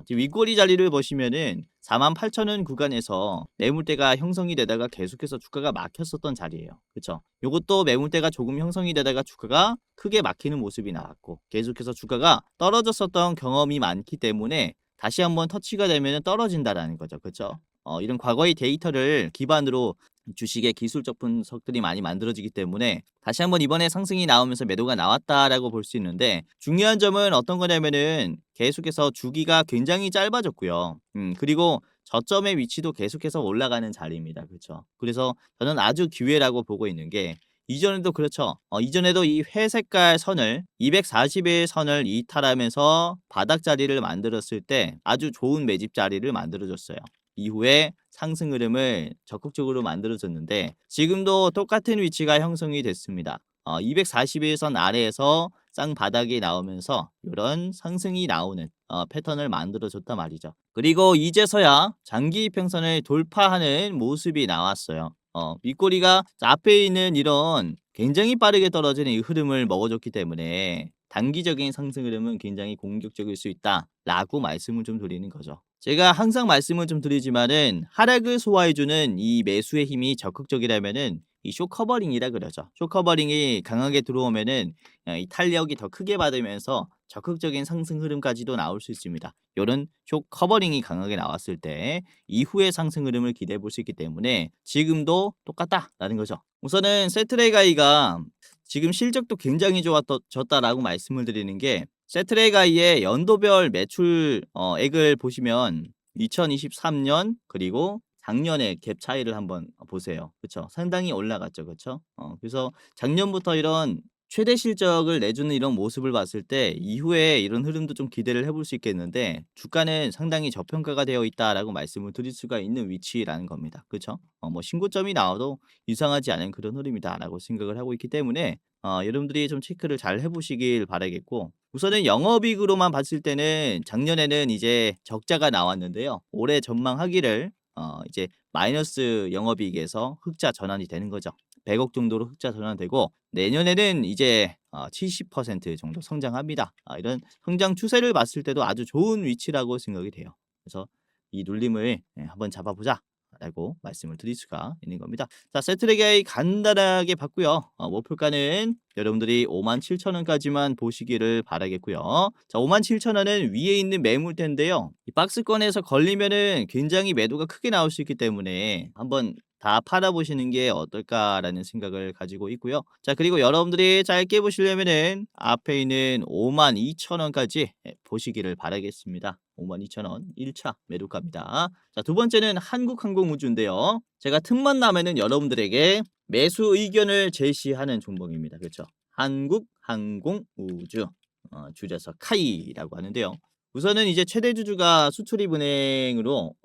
지금 윗꼬리 자리를 보시면은 48,000원 구간에서 매물대가 형성이 되다가 계속해서 주가가 막혔었던 자리예요. 그쵸? 요것도 매물대가 조금 형성이 되다가 주가가 크게 막히는 모습이 나왔고 계속해서 주가가 떨어졌었던 경험이 많기 때문에 다시 한번 터치가 되면 떨어진다라는 거죠. 그쵸? 이런 과거의 데이터를 기반으로 주식의 기술적 분석들이 많이 만들어지기 때문에 다시 한번 이번에 상승이 나오면서 매도가 나왔다라고 볼 수 있는데, 중요한 점은 어떤 거냐면은 계속해서 주기가 굉장히 짧아졌고요. 그리고 저점의 위치도 계속해서 올라가는 자리입니다. 그렇죠? 그래서 저는 아주 기회라고 보고 있는 게, 이전에도 그렇죠. 이전에도 이 회색깔 선을 240일 선을 이탈하면서 바닥 자리를 만들었을 때 아주 좋은 매집 자리를 만들어줬어요. 이후에 상승 흐름을 적극적으로 만들어줬는데 지금도 똑같은 위치가 형성이 됐습니다. 241선 아래에서 쌍바닥이 나오면서 이런 상승이 나오는 패턴을 만들어줬단 말이죠. 그리고 이제서야 장기 이평선을 돌파하는 모습이 나왔어요. 윗꼬리가 앞에 있는 이런 굉장히 빠르게 떨어지는 이 흐름을 먹어줬기 때문에 단기적인 상승 흐름은 굉장히 공격적일 수 있다라고 말씀을 좀 드리는 거죠. 제가 항상 말씀을 좀 드리지만은 하락을 소화해주는 이 매수의 힘이 적극적이라면은 이 쇼커버링이라 그러죠. 쇼커버링이 강하게 들어오면은 이 탄력이 더 크게 받으면서 적극적인 상승 흐름까지도 나올 수 있습니다. 요런 쇼커버링이 강하게 나왔을 때 이후의 상승 흐름을 기대해 볼 수 있기 때문에 지금도 똑같다라는 거죠. 우선은 세트레가이가 지금 실적도 굉장히 좋아졌다라고 말씀을 드리는 게, 세트레가이의 연도별 매출 액을 보시면 2023년 그리고 작년의 갭 차이를 한번 보세요. 그쵸? 상당히 올라갔죠. 그쵸? 그래서 작년부터 이런 최대 실적을 내주는 이런 모습을 봤을 때 이후에 이런 흐름도 좀 기대를 해볼 수 있겠는데, 주가는 상당히 저평가가 되어 있다라고 말씀을 드릴 수가 있는 위치라는 겁니다. 그쵸? 신고점이 나와도 이상하지 않은 그런 흐름이다라고 생각을 하고 있기 때문에 여러분들이 좀 체크를 잘 해보시길 바라겠고, 우선은 영업이익으로만 봤을 때는 작년에는 이제 적자가 나왔는데요. 올해 전망하기를 이제 마이너스 영업이익에서 흑자 전환이 되는 거죠. 100억 정도로 흑자 전환되고 내년에는 이제 70% 정도 성장합니다. 이런 성장 추세를 봤을 때도 아주 좋은 위치라고 생각이 돼요. 그래서 이 눌림을 한번 잡아보자 라고 말씀을 드릴 수가 있는 겁니다. 자, 세트레게이 간단하게 봤고요. 목표가는 여러분들이 57,000원까지만 보시기를 바라겠고요. 자, 57,000원은 위에 있는 매물대인데요. 이 박스권에서 걸리면은 굉장히 매도가 크게 나올 수 있기 때문에 한번 다 팔아보시는 게 어떨까라는 생각을 가지고 있고요. 자, 그리고 여러분들이 짧게 보시려면은 앞에 있는 52,000원까지 보시기를 바라겠습니다. 52,000원 1차 매도가입니다. 자, 두 번째는 한국항공우주인데요. 제가 틈만 나면은 여러분들에게 매수 의견을 제시하는 종목입니다. 그렇죠? 한국항공우주, 줄여서 카이라고 하는데요. 우선은 이제 최대 주주가 수출입은행으로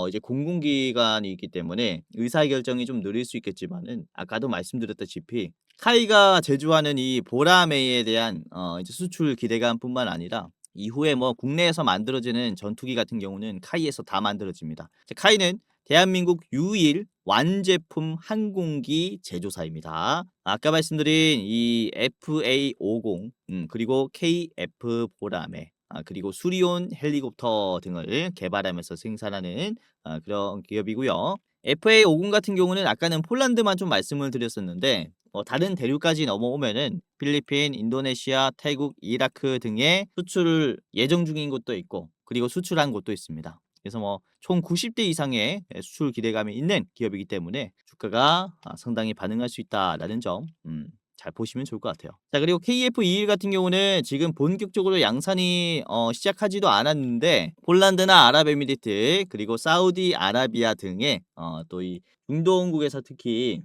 이제 공공기관이 있기 때문에 의사결정이 좀 느릴 수 있겠지만은 아까도 말씀드렸다시피 카이가 제조하는 이 보라매에 대한 이제 수출 기대감뿐만 아니라 이후에 뭐 국내에서 만들어지는 전투기 같은 경우는 카이에서 다 만들어집니다. 카이는 대한민국 유일 완제품 항공기 제조사입니다. 아까 말씀드린 이 FA50 그리고 KF 보라매 그리고 수리온 헬리콥터 등을 개발하면서 생산하는 그런 기업이고요. FA50 같은 경우는 아까는 폴란드만 좀 말씀을 드렸었는데 다른 대륙까지 넘어오면은 필리핀, 인도네시아, 태국, 이라크 등의 수출을 예정 중인 곳도 있고 그리고 수출한 곳도 있습니다. 그래서 뭐 총 90대 이상의 수출 기대감이 있는 기업이기 때문에 주가가 상당히 반응할 수 있다라는 점 잘 보시면 좋을 것 같아요. 자, 그리고 KF21 같은 경우는 지금 본격적으로 양산이 시작하지도 않았는데 폴란드나 아랍에미리트 그리고 사우디아라비아 등의 또 이 중동국에서 특히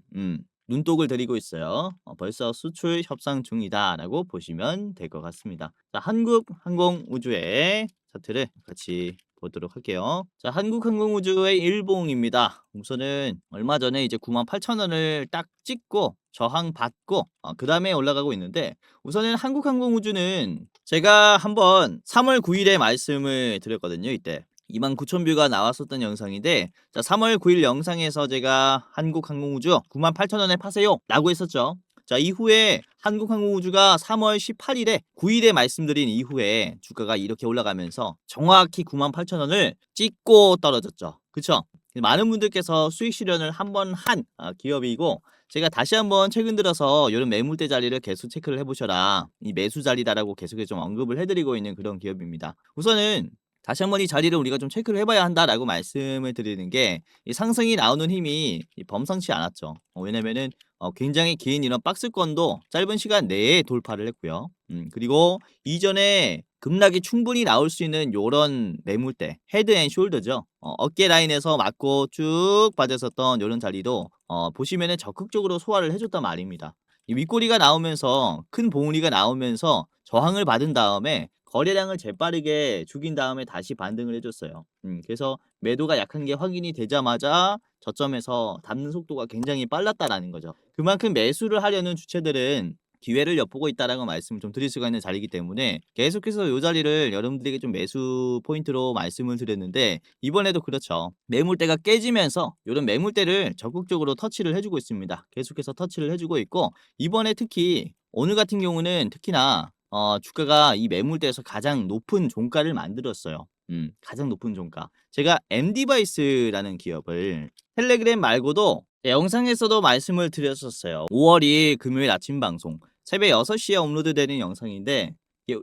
눈독을 들이고 있어요. 벌써 수출 협상 중이다라고 보시면 될 것 같습니다. 자, 한국항공우주의 차트를 같이 보도록 할게요. 자, 한국항공우주의 일봉입니다. 우선은 얼마 전에 이제 98,000원을 딱 찍고 저항 받고 그 다음에 올라가고 있는데 우선은 한국항공우주는 제가 한번 3월 9일에 말씀을 드렸거든요. 이때 29,000뷰가 나왔었던 영상인데 자, 3월 9일 영상에서 제가 한국항공우주 98,000원에 파세요 라고 했었죠. 자, 이후에 한국항공우주가 3월 18일에 9일에 말씀드린 이후에 주가가 이렇게 올라가면서 정확히 98,000원을 찍고 떨어졌죠. 그쵸? 많은 분들께서 수익 실현을 한번 한 기업이고 제가 다시 한번 최근 들어서 이런 매물대 자리를 계속 체크를 해보셔라. 이 매수 자리다라고 계속해서 좀 언급을 해드리고 있는 그런 기업입니다. 우선은 다시 한번 이 자리를 우리가 좀 체크를 해봐야 한다라고 말씀을 드리는 게 이 상승이 나오는 힘이 범상치 않았죠. 왜냐면은 굉장히 긴 이런 박스권도 짧은 시간 내에 돌파를 했고요. 그리고 이전에 급락이 충분히 나올 수 있는 요런 매물대 헤드 앤 숄더죠. 어깨 라인에서 맞고 쭉 빠졌었던 요런 자리도 보시면은 적극적으로 소화를 해줬단 말입니다. 이 윗꼬리가 나오면서 큰 봉우리가 나오면서 저항을 받은 다음에 거래량을 재빠르게 죽인 다음에 다시 반등을 해줬어요. 그래서 매도가 약한 게 확인이 되자마자 저점에서 닿는 속도가 굉장히 빨랐다라는 거죠. 그만큼 매수를 하려는 주체들은 기회를 엿보고 있다라고 말씀을 좀 드릴 수가 있는 자리이기 때문에 계속해서 이 자리를 여러분들에게 좀 매수 포인트로 말씀을 드렸는데 이번에도 그렇죠. 매물대가 깨지면서 이런 매물대를 적극적으로 터치를 해주고 있습니다. 계속해서 터치를 해주고 있고 이번에 특히 오늘 같은 경우는 특히나 주가가 이 매물대에서 가장 높은 종가를 만들었어요. 가장 높은 종가. 제가 MD바이스라는 기업을 텔레그램 말고도 영상에서도 말씀을 드렸었어요. 5월 2일 금요일 아침 방송 새벽 6시에 업로드되는 영상인데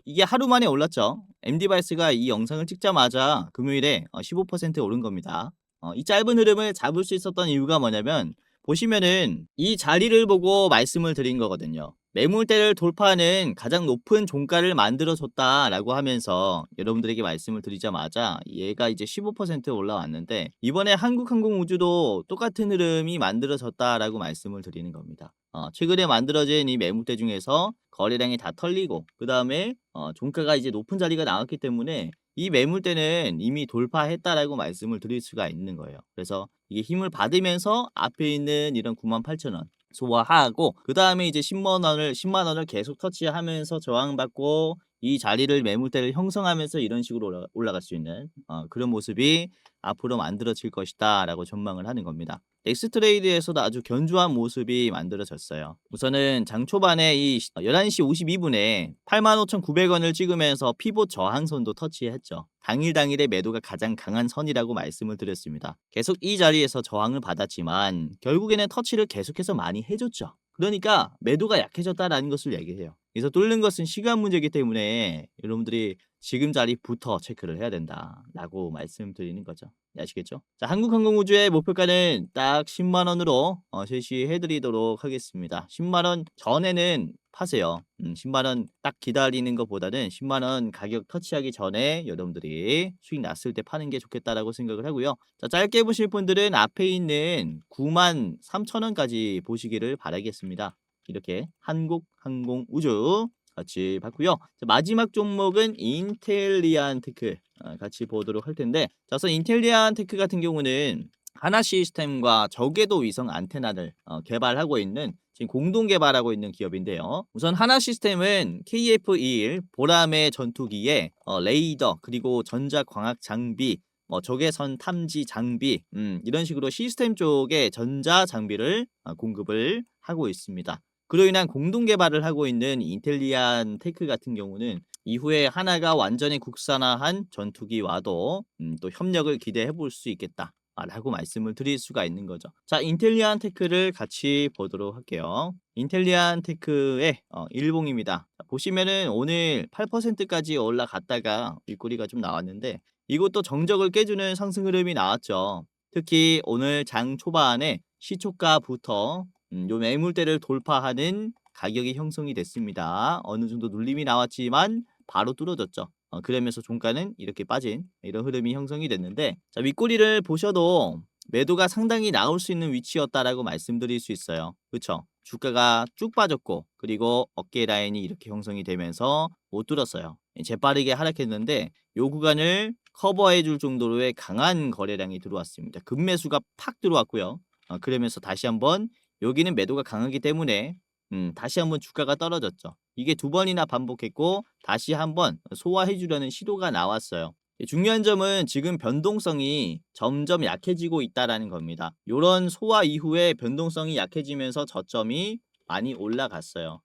이게 하루 만에 올랐죠. MD바이스가 이 영상을 찍자마자 금요일에 15% 오른 겁니다. 이 짧은 흐름을 잡을 수 있었던 이유가 뭐냐면 보시면은 이 자리를 보고 말씀을 드린 거거든요. 매물대를 돌파하는 가장 높은 종가를 만들어줬다라고 하면서 여러분들에게 말씀을 드리자마자 얘가 이제 15% 올라왔는데 이번에 한국항공우주도 똑같은 흐름이 만들어졌다라고 말씀을 드리는 겁니다. 최근에 만들어진 이 매물대 중에서 거래량이 다 털리고 그 다음에 종가가 이제 높은 자리가 나왔기 때문에 이 매물대는 이미 돌파했다라고 말씀을 드릴 수가 있는 거예요. 그래서 이게 힘을 받으면서 앞에 있는 이런 98,000원 소화하고 그 다음에 이제 10만 원을 계속 터치하면서 저항받고 이 자리를 매물대를 형성하면서 이런 식으로 올라갈 수 있는 그런 모습이 앞으로 만들어질 것이다라고 전망을 하는 겁니다. 넥스트레이드에서도 아주 견조한 모습이 만들어졌어요. 우선은 장 초반에 이 11시 52분에 85,900원을 찍으면서 피봇 저항선도 터치했죠. 당일의 매도가 가장 강한 선이라고 말씀을 드렸습니다. 계속 이 자리에서 저항을 받았지만 결국에는 터치를 계속해서 많이 해줬죠. 그러니까 매도가 약해졌다라는 것을 얘기해요. 그래서 뚫는 것은 시간 문제이기 때문에 여러분들이 지금 자리부터 체크를 해야 된다라고 말씀드리는 거죠. 네, 아시겠죠? 자, 한국항공우주의 목표가는 딱 10만 원으로 제시해 드리도록 하겠습니다. 10만 원 전에는 파세요. 10만 원 딱 기다리는 것보다는 10만 원 가격 터치하기 전에 여러분들이 수익 났을 때 파는 게 좋겠다라고 생각을 하고요. 자, 짧게 보실 분들은 앞에 있는 9만 3천 원까지 보시기를 바라겠습니다. 이렇게 한국항공우주 같이 봤고요. 자, 마지막 종목은 인텔리안 테크 같이 보도록 할 텐데, 자, 우선 인텔리안 테크 같은 경우는 하나 시스템과 저궤도 위성 안테나를 개발하고 있는 지금 공동 개발하고 있는 기업인데요. 우선 하나 시스템은 KF-21 보라매 전투기에 레이더 그리고 전자광학 장비 적외선 탐지 장비 이런 식으로 시스템 쪽에 전자 장비를 공급을 하고 있습니다. 그로 인한 공동 개발을 하고 있는 인텔리안 테크 같은 경우는 이후에 하나가 완전히 국산화한 전투기와도 또 협력을 기대해 볼 수 있겠다 라고 말씀을 드릴 수가 있는 거죠. 자, 인텔리안 테크를 같이 보도록 할게요. 인텔리안 테크의 일봉입니다. 자, 보시면은 오늘 8%까지 올라갔다가 윗꼬리가 좀 나왔는데 이것도 정적을 깨주는 상승 흐름이 나왔죠. 특히 오늘 장 초반에 시초가부터 요 매물대를 돌파하는 가격이 형성이 됐습니다. 어느 정도 눌림이 나왔지만 바로 뚫어졌죠. 그러면서 종가는 이렇게 빠진 이런 흐름이 형성이 됐는데, 자, 윗꼬리를 보셔도 매도가 상당히 나올 수 있는 위치였다라고 말씀드릴 수 있어요. 그렇죠? 주가가 쭉 빠졌고 그리고 어깨 라인이 이렇게 형성이 되면서 못 뚫었어요. 재빠르게 하락했는데 요 구간을 커버해 줄 정도로의 강한 거래량이 들어왔습니다. 급매수가 팍 들어왔고요. 그러면서 다시 한번 여기는 매도가 강하기 때문에 다시 한번 주가가 떨어졌죠. 이게 두 번이나 반복했고 다시 한번 소화해 주려는 시도가 나왔어요. 중요한 점은 지금 변동성이 점점 약해지고 있다라는 겁니다. 요런 소화 이후에 변동성이 약해지면서 저점이 많이 올라갔어요.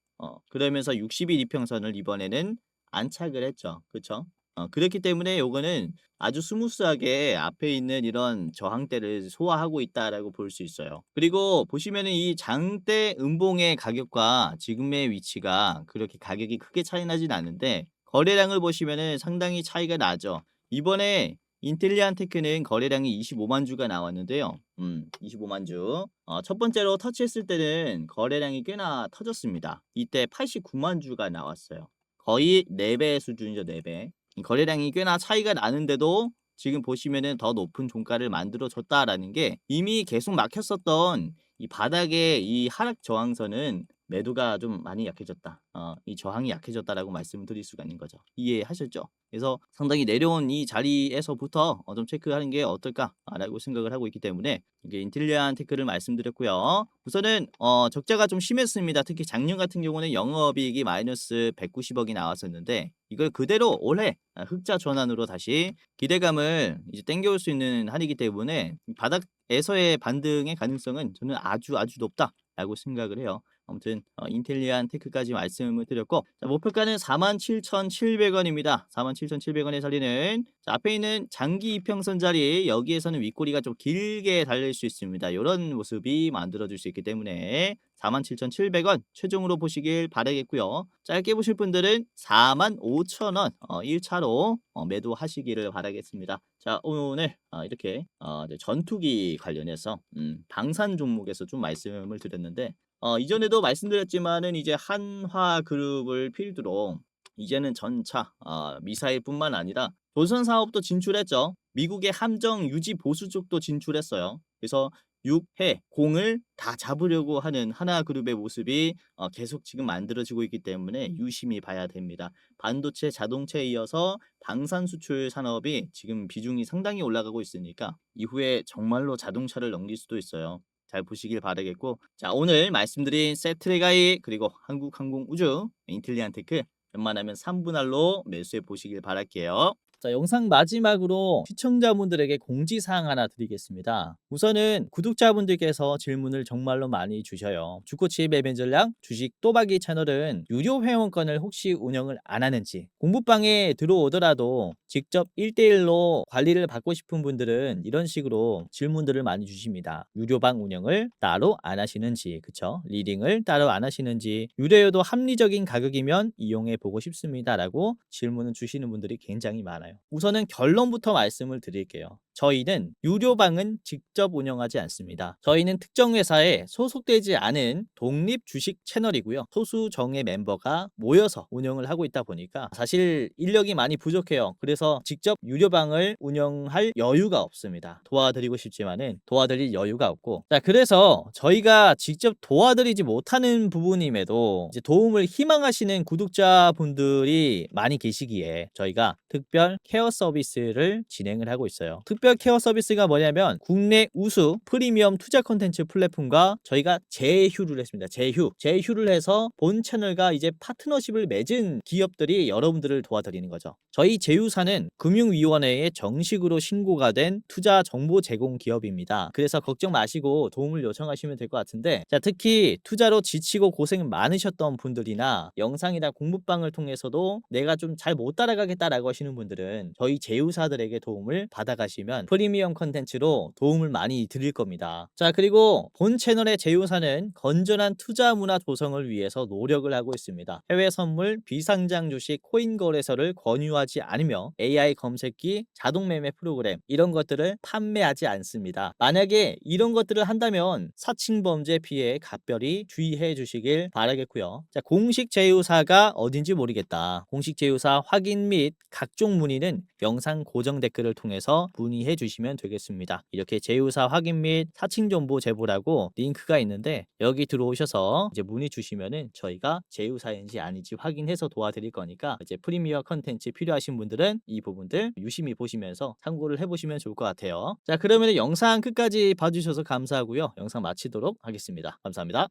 그러면서 60일 이평선을 이번에는 안착을 했죠. 그쵸? 그렇기 때문에 요거는 아주 스무스하게 앞에 있는 이런 저항대를 소화하고 있다라고 볼 수 있어요. 그리고 보시면은 이 장대 음봉의 가격과 지금의 위치가 그렇게 가격이 크게 차이 나진 않는데 거래량을 보시면은 상당히 차이가 나죠. 이번에 인텔리안 테크는 거래량이 25만 주가 나왔는데요. 25만 주. 첫 번째로 터치했을 때는 거래량이 꽤나 터졌습니다. 이때 89만 주가 나왔어요. 거의 4배 수준이죠, 4배. 거래량이 꽤나 차이가 나는데도 지금 보시면은 더 높은 종가를 만들어 줬다라는 게 이미 계속 막혔었던 이 바닥의 이 하락 저항선은 매도가 좀 많이 약해졌다. 이 저항이 약해졌다라고 말씀드릴 수가 있는 거죠. 이해하셨죠? 그래서 상당히 내려온 이 자리에서부터 좀 체크하는 게 어떨까라고 생각을 하고 있기 때문에 이게 인텔리안 테크를 말씀드렸고요. 우선은 적자가 좀 심했습니다. 특히 작년 같은 경우는 영업이익이 마이너스 190억이 나왔었는데 이걸 그대로 올해 흑자 전환으로 다시 기대감을 이제 땡겨올 수 있는 한이기 때문에 바닥에서의 반등의 가능성은 저는 아주 높다라고 생각을 해요. 아무튼 인텔리안 테크까지 말씀을 드렸고, 자, 목표가는 47,700원입니다. 47,700원의 자리는 자, 앞에 있는 장기 이평선 자리 여기에서는 윗꼬리가 좀 길게 달릴 수 있습니다. 이런 모습이 만들어질 수 있기 때문에 47,700원 최종으로 보시길 바라겠고요. 짧게 보실 분들은 45,000원 1차로 매도하시기를 바라겠습니다. 자, 오늘 이렇게 이제 전투기 관련해서 방산 종목에서 좀 말씀을 드렸는데 이전에도 말씀드렸지만은 이제 한화그룹을 필두로 이제는 전차 미사일뿐만 아니라 조선 사업도 진출했죠. 미국의 함정 유지 보수 쪽도 진출했어요. 그래서 6해 공을 다 잡으려고 하는 하나그룹의 모습이 계속 지금 만들어지고 있기 때문에 유심히 봐야 됩니다. 반도체, 자동차에 이어서 방산 수출 산업이 지금 비중이 상당히 올라가고 있으니까 이후에 정말로 자동차를 넘길 수도 있어요. 잘 보시길 바라겠고, 자, 오늘 말씀드린 세트레가이 그리고 한국항공우주 인텔리안 테크 웬만하면 3분할로 매수해 보시길 바랄게요. 자, 영상 마지막으로 시청자분들에게 공지사항 하나 드리겠습니다. 우선은 구독자분들께서 질문을 정말로 많이 주셔요. 주코치 매매 전략 주식 또박이 채널은 유료 회원권을 혹시 운영을 안 하는지, 공부방에 들어오더라도 직접 1대1로 관리를 받고 싶은 분들은 이런 식으로 질문들을 많이 주십니다. 유료방 운영을 따로 안 하시는지, 그쵸? 리딩을 따로 안 하시는지, 유료여도 합리적인 가격이면 이용해 보고 싶습니다 라고 질문을 주시는 분들이 굉장히 많아요. 우선은 결론부터 말씀을 드릴게요. 저희는 유료방은 직접 운영하지 않습니다. 저희는 특정 회사에 소속되지 않은 독립 주식 채널이고요. 소수 정예 멤버가 모여서 운영을 하고 있다 보니까 사실 인력이 많이 부족해요. 그래서 직접 유료방을 운영할 여유가 없습니다. 도와드리고 싶지만은 도와드릴 여유가 없고, 자, 그래서 저희가 직접 도와드리지 못하는 부분임에도 이제 도움을 희망하시는 구독자분들이 많이 계시기에 저희가 특별 케어 서비스를 진행을 하고 있어요. 특별 케어 서비스가 뭐냐면 국내 우수 프리미엄 투자 콘텐츠 플랫폼과 저희가 제휴를 했습니다. 제휴를 해서 본 채널과 이제 파트너십을 맺은 기업들이 여러분들을 도와드리는 거죠. 저희 제휴사는 금융위원회에 정식으로 신고가 된 투자 정보 제공 기업입니다. 그래서 걱정 마시고 도움을 요청하시면 될 것 같은데, 자, 특히 투자로 지치고 고생 많으셨던 분들이나 영상이나 공부방을 통해서도 내가 좀 잘 못 따라가겠다라고 하시는 분들은 저희 제휴사들에게 도움을 받아가시면 프리미엄 컨텐츠로 도움을 많이 드릴 겁니다. 자, 그리고 본 채널의 제휴사는 건전한 투자 문화 조성을 위해서 노력을 하고 있습니다. 해외 선물, 비상장 주식, 코인 거래소를 권유하지 않으며 AI 검색기, 자동 매매 프로그램 이런 것들을 판매하지 않습니다. 만약에 이런 것들을 한다면 사칭 범죄 피해에 각별히 주의해 주시길 바라겠고요. 자, 공식 제휴사가 어딘지 모르겠다. 공식 제휴사 확인 및 각종 문의는 영상 고정 댓글을 통해서 문의해 주시면 되겠습니다. 이렇게 제휴사 확인 및 사칭 정보 제보라고 링크가 있는데 여기 들어오셔서 이제 문의 주시면은 저희가 제휴사인지 아닌지 확인해서 도와드릴 거니까 이제 프리미어 컨텐츠 필요하신 분들은 이 부분들 유심히 보시면서 참고를 해보시면 좋을 것 같아요. 자, 그러면 영상 끝까지 봐주셔서 감사하고요. 영상 마치도록 하겠습니다. 감사합니다.